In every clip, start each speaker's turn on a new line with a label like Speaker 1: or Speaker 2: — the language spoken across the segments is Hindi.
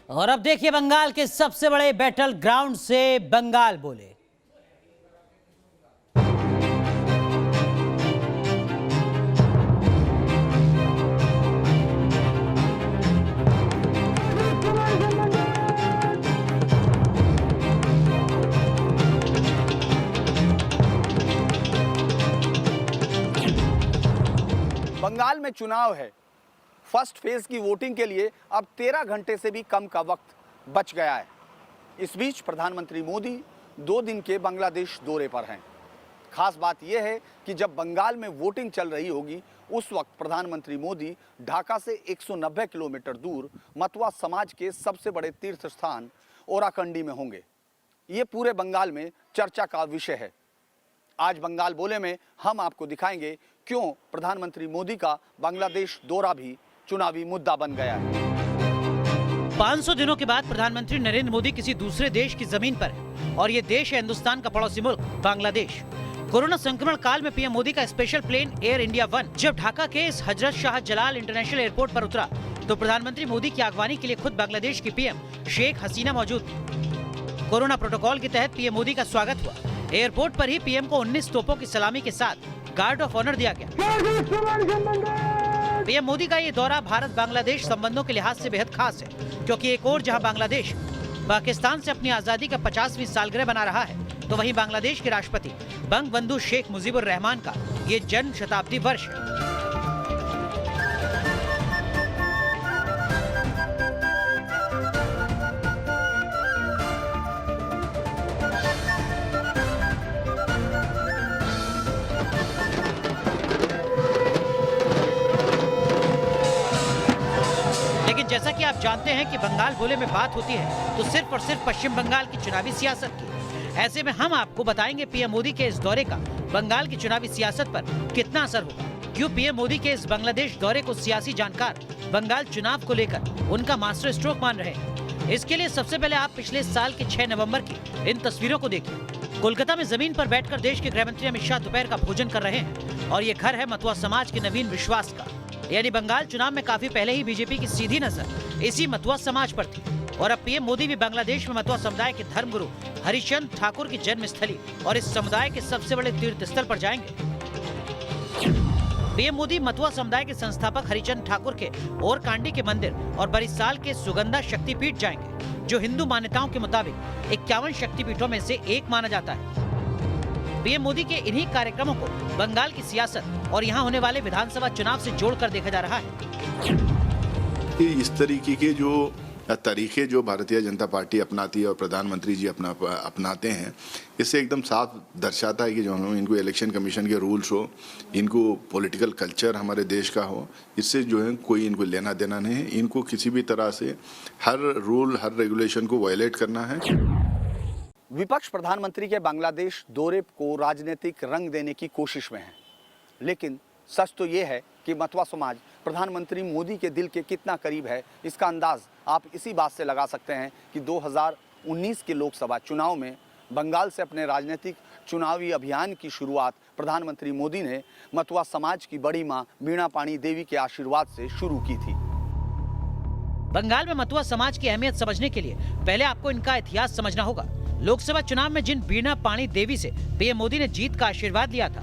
Speaker 1: और अब देखिए बंगाल के सबसे बड़े बैटल ग्राउंड से बंगाल बोले।
Speaker 2: बंगाल में चुनाव है। फर्स्ट फेज की वोटिंग के लिए अब 13 घंटे से भी कम का वक्त बच गया है। इस बीच प्रधानमंत्री मोदी 2 दिन के बांग्लादेश दौरे पर हैं। खास बात यह है कि जब बंगाल में वोटिंग चल रही होगी उस वक्त प्रधानमंत्री मोदी ढाका से 190 किलोमीटर दूर मतवा समाज के सबसे बड़े तीर्थ स्थान ओराकंडी में होंगे। ये पूरे बंगाल में चर्चा का विषय है। आज बंगाल बोले में हम आपको दिखाएंगे क्यों प्रधानमंत्री मोदी का बांग्लादेश दौरा भी चुनावी मुद्दा बन गया है।
Speaker 1: 500 दिनों के बाद प्रधानमंत्री नरेंद्र मोदी किसी दूसरे देश की जमीन पर है और ये देश है हिंदुस्तान का पड़ोसी मुल्क बांग्लादेश। कोरोना संक्रमण काल में पीएम मोदी का स्पेशल प्लेन एयर इंडिया 1 जब ढाका के इस हजरत शाह जलाल इंटरनेशनल एयरपोर्ट पर उतरा तो प्रधानमंत्री मोदी की अगवानी के लिए खुद बांग्लादेश की पीएम शेख हसीना मौजूद थी। कोरोना प्रोटोकॉल के तहत पीएम मोदी का स्वागत हुआ। एयरपोर्ट पर ही पीएम को 19 तोपों की सलामी के साथ गार्ड ऑफ ऑनर दिया गया। पीएम मोदी का ये दौरा भारत बांग्लादेश संबंधों के लिहाज से बेहद खास है, क्योंकि एक और जहां बांग्लादेश पाकिस्तान से अपनी आजादी का 50वीं सालगिरह बना रहा है, तो वहीं बांग्लादेश के राष्ट्रपति बंगबंधु शेख मुजीबुर रहमान का ये जन्म शताब्दी वर्ष है। जैसा कि आप जानते हैं कि बंगाल बोले में बात होती है तो सिर्फ और सिर्फ पश्चिम बंगाल की चुनावी सियासत की। ऐसे में हम आपको बताएंगे पीएम मोदी के इस दौरे का बंगाल की चुनावी सियासत पर कितना असर होगा। क्यों पीएम मोदी के इस बांग्लादेश दौरे को सियासी जानकार बंगाल चुनाव को लेकर उनका मास्टर स्ट्रोक मान रहे हैं। इसके लिए सबसे पहले आप पिछले साल के 6 नवम्बर की इन तस्वीरों को देखिए। कोलकाता में जमीन पर बैठकर देश के गृह मंत्री अमित शाह दोपहर का भोजन कर रहे हैं और ये घर है मतवा समाज के नवीन विश्वास का। यानी बंगाल चुनाव में काफी पहले ही बीजेपी की सीधी नजर इसी मतवा समाज पर थी और अब पीएम मोदी भी बांग्लादेश में मतवा समुदाय के धर्मगुरु हरिचंद ठाकुर की जन्मस्थली और इस समुदाय के सबसे बड़े तीर्थ स्थल पर जाएंगे। पीएम मोदी मतवा समुदाय के संस्थापक हरिचंद ठाकुर के ओरकांडी के मंदिर और बरिसाल के सुगंधा शक्तिपीठ जाएंगे, जो हिंदू मान्यताओं के मुताबिक 51 शक्तिपीठों में से एक माना जाता है। पीएम मोदी के इन्हीं कार्यक्रमों को बंगाल की सियासत और यहाँ होने वाले विधानसभा चुनाव से जोड़कर देखा जा रहा है।
Speaker 3: इस तरीके के जो तरीके जो भारतीय जनता पार्टी अपनाती है और प्रधानमंत्री जी अपनाते हैं, इससे एकदम साफ दर्शाता है कि जो इनको इलेक्शन कमीशन के रूल्स हो, इनको पॉलिटिकल कल्चर हमारे देश का हो, इससे जो है कोई इनको लेना देना नहीं है। इनको किसी भी तरह से हर रूल हर रेगुलेशन को वायलेट करना है।
Speaker 2: विपक्ष प्रधानमंत्री के बांग्लादेश दौरे को राजनीतिक रंग देने की कोशिश में है, लेकिन सच तो ये है कि मतवा समाज प्रधानमंत्री मोदी के दिल के कितना करीब है, इसका अंदाज आप इसी बात से लगा सकते हैं कि 2019 के लोकसभा चुनाव में बंगाल से अपने राजनीतिक चुनावी अभियान की शुरुआत प्रधानमंत्री मोदी ने मतवा समाज की बड़ी मां वीणा पाणी देवी के आशीर्वाद से शुरू की थी।
Speaker 1: बंगाल में मतवा समाज की अहमियत समझने के लिए पहले आपको इनका इतिहास समझना होगा। लोकसभा चुनाव में जिन वीणा पाणी देवी से पीएम मोदी ने जीत का आशीर्वाद लिया था,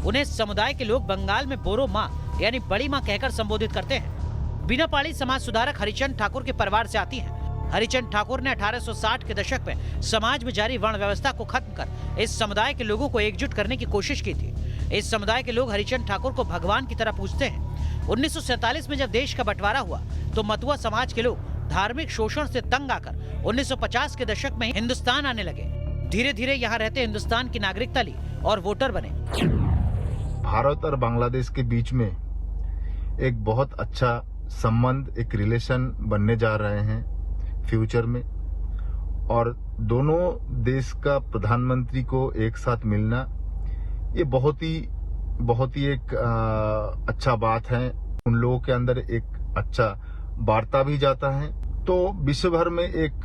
Speaker 1: उन्हें समुदाय के लोग बंगाल में बोरो माँ यानी बड़ी माँ कहकर संबोधित करते हैं। वीणा पाणी समाज सुधारक हरिचंद ठाकुर के परिवार से आती हैं। हरिचंद ठाकुर ने 1860 के दशक में समाज में जारी वर्ण व्यवस्था को खत्म कर इस समुदाय के लोगों को एकजुट करने की कोशिश की थी। इस समुदाय के लोग हरिचंद ठाकुर को भगवान की तरह पूजते हैं। 1947 में जब देश का बंटवारा हुआ तो मतवा समाज के लोग धार्मिक शोषण से तंग आकर 1950 के दशक में हिंदुस्तान आने लगे। धीरे धीरे यहाँ रहते हिंदुस्तान की नागरिकता ली और वोटर बने।
Speaker 4: भारत और बांग्लादेश के बीच में एक बहुत अच्छा संबंध, एक रिलेशन बनने जा रहे हैं फ्यूचर में, और दोनों देश का प्रधानमंत्री को एक साथ मिलना ये बहुत ही एक अच्छा बात है। उन लोगों के अंदर एक अच्छा वार्ता भी जाता है, तो विश्व भर में एक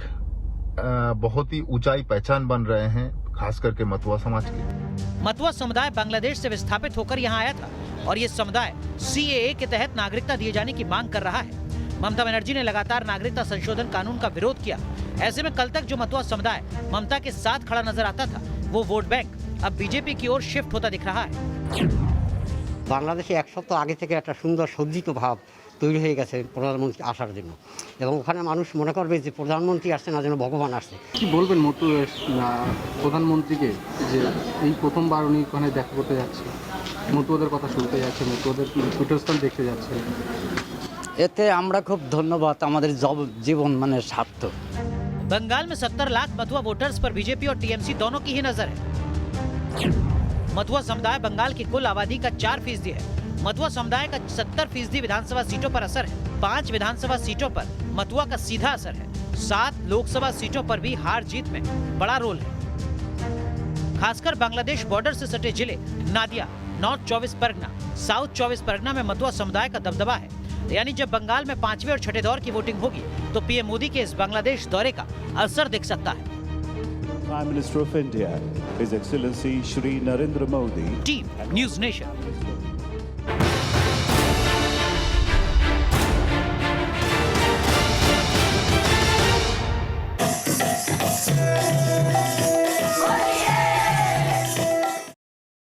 Speaker 4: बहुत ही ऊंचाई पहचान बन रहे हैं, खास करके मतवा समाज के।
Speaker 1: मतवा समुदाय बांग्लादेश से विस्थापित होकर यहाँ आया था और ये समुदाय CAA के तहत नागरिकता दिए जाने की मांग कर रहा है। ममता बनर्जी ने लगातार नागरिकता संशोधन कानून का विरोध किया। ऐसे में कल तक जो मतुआ समुदाय ममता के साथ खड़ा नजर आता था, वो वोट बैंक अब बीजेपी की ओर शिफ्ट होता दिख रहा है।
Speaker 5: বাংলাদেশে এক সপ্তাহ আগে থেকে একটা সুন্দর সজ্জিত ভাব তৈরি হয়ে গেছে প্রধানমন্ত্রী আসার জন্য, এবং ওখানে মানুষ মনে করবে যে প্রধানমন্ত্রী আসছে না, যেন ভগবান আসছে।
Speaker 6: কি বলবেন প্রধানমন্ত্রীকে যে এই প্রথমবার উনি ওখানে দেখা করতে যাচ্ছে, মতুয়াদের কথা শুনতে যাচ্ছে, মতুয়াদের পীঠস্থান দেখতে যাচ্ছে?
Speaker 7: এতে আমরা খুব ধন্যবাদ, আমাদের জীবন মানে সার্থক।
Speaker 1: बंगाल में 70 लाख मथुआ वोटर्स पर बीजेपी और टीएमसी दोनों की ही नजर है। मथुआ समुदाय बंगाल की कुल आबादी का 4% है। मथुआ समुदाय का 70% विधानसभा सीटों पर असर है। 5 विधानसभा सीटों पर मथुआ का सीधा असर है। 7 लोकसभा सीटों पर भी हार जीत में बड़ा रोल है। खासकर बांग्लादेश बॉर्डर से सटे जिले नादिया, नॉर्थ 24 परगना, साउथ 24 परगना में मथुआ समुदाय का दबदबा है। यानी जब बंगाल में 5वें और 6ठे दौर की वोटिंग होगी तो पीएम मोदी के इस बांग्लादेश दौरे का असर दिख सकता है।
Speaker 8: Prime Minister of India, His Excellency Shri Narendra Modi.
Speaker 1: Team news nation.